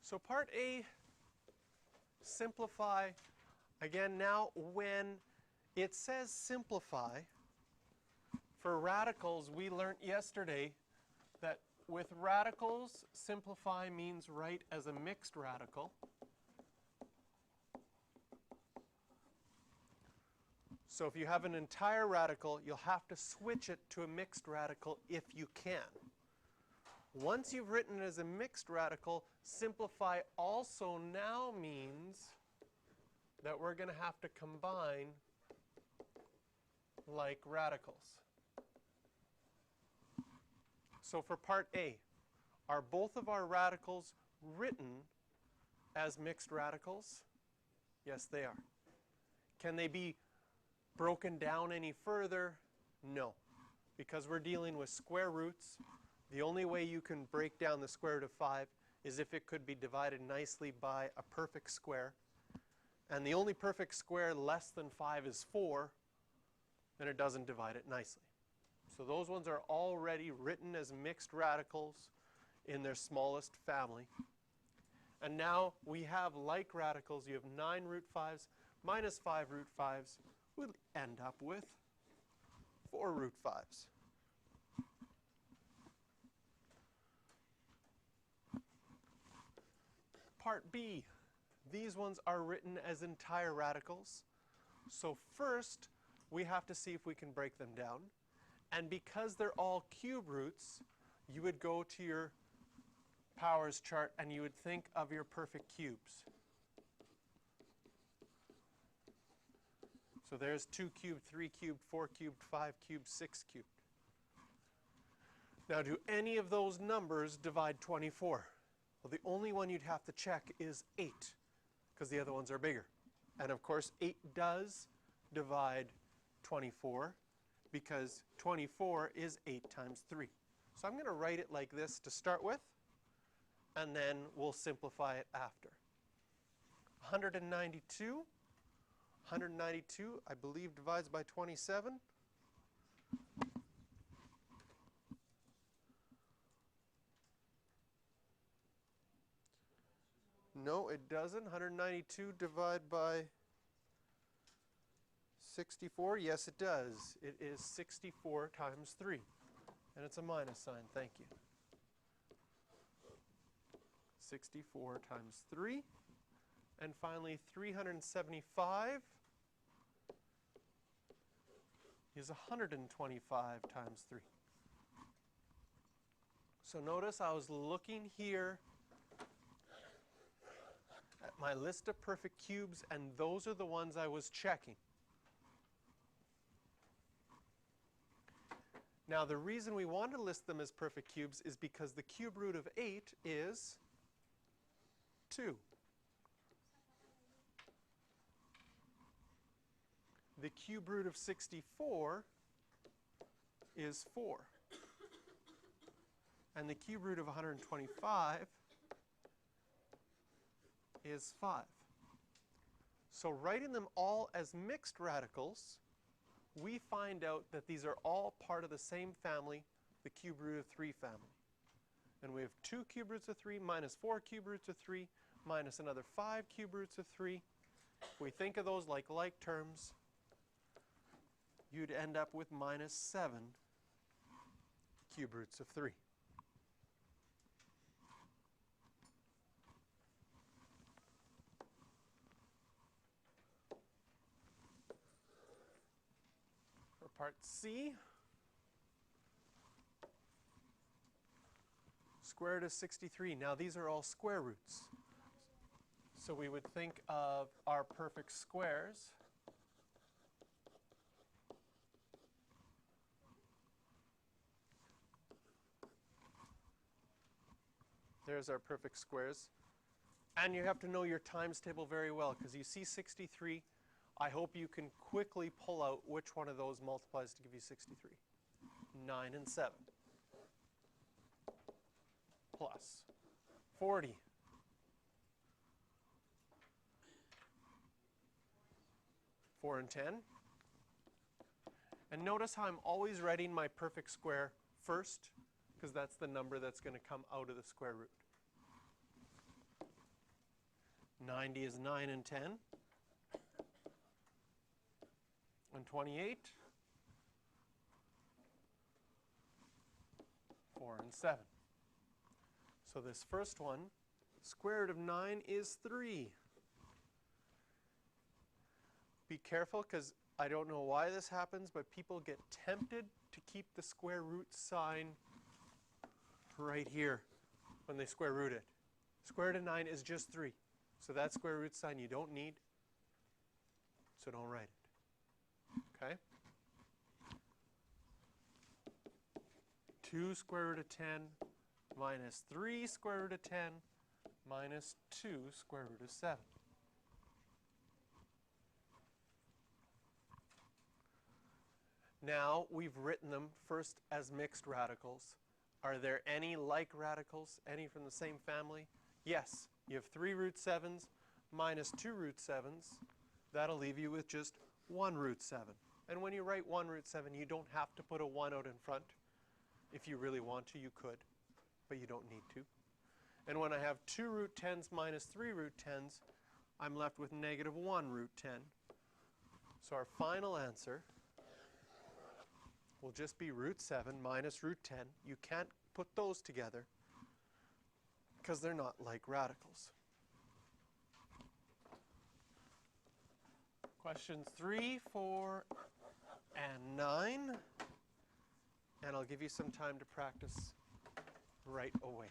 So part A, simplify. Again, now when it says simplify, for radicals, we learned yesterday that with radicals, simplify means write as a mixed radical. So if you have an entire radical, you'll have to switch it to a mixed radical if you can. Once you've written it as a mixed radical, simplify also now means that we're going to have to combine like radicals. So for part A, are both of our radicals written as mixed radicals? Yes, they are. Can they be broken down any further? No. Because we're dealing with square roots, the only way you can break down the square root of 5 is if it could be divided nicely by a perfect square. And the only perfect square less than 5 is 4, then it doesn't divide it nicely. So those ones are already written as mixed radicals in their smallest family. And now we have like radicals. You have 9 root 5s minus 5 root 5s. We'll end up with 4 root 5s. Part B, these ones are written as entire radicals. So first, we have to see if we can break them down. And because they're all cube roots, you would go to your powers chart and you would think of your perfect cubes. So there's 2 cubed, 3 cubed, 4 cubed, 5 cubed, 6 cubed. Now, do any of those numbers divide 24? Well, the only one you'd have to check is 8, because the other ones are bigger. And of course, 8 does divide 24, because 24 is 8 times 3. So I'm going to write it like this to start with, and then we'll simplify it after. 192. 192, I believe, divides by 27. No, it doesn't. 192 divided by 64. Yes, it does. It is 64 times 3. And it's a minus sign. Thank you. 64 times 3. And finally, 375 is 125 times 3. So notice I was looking here at my list of perfect cubes, and those are the ones I was checking. Now, the reason we want to list them as perfect cubes is because the cube root of 8 is 2. The cube root of 64 is 4. And the cube root of 125 is 5. So writing them all as mixed radicals, we find out that these are all part of the same family, the cube root of 3 family. And we have 2 cube roots of 3 minus 4 cube roots of 3 minus another 5 cube roots of 3. If we think of those like terms, you'd end up with minus 7 cube roots of 3. For part C, square root of 63. Now these are all square roots. So we would think of our perfect squares. There's our perfect squares. And you have to know your times table very well, because you see 63. I hope you can quickly pull out which one of those multiplies to give you 63. 9 and 7. Plus 40. 4 and 10. And notice how I'm always writing my perfect square first, because that's the number that's going to come out of the square root. 90 is 9 and 10. And 28. 4 and 7. So this first one, square root of 9 is 3. Be careful, because I don't know why this happens, but people get tempted to keep the square root sign right here when they square root it. Square root of 9 is just 3. So that square root sign you don't need, so don't write it. Okay? 2 square root of 10 minus 3 square root of 10 minus 2 square root of 7. Now we've written them first as mixed radicals. Are there any like radicals? Any from the same family? Yes. You have 3 root 7s minus 2 root 7s. That'll leave you with just 1 root 7. And when you write 1 root 7, you don't have to put a 1 out in front. If you really want to, you could, but you don't need to. And when I have 2 root 10s minus 3 root 10s, I'm left with negative 1 root 10. So our final answer will just be root 7 minus root 10. You can't put those together because they're not like radicals. Questions 3, 4, and 9. And I'll give you some time to practice right away.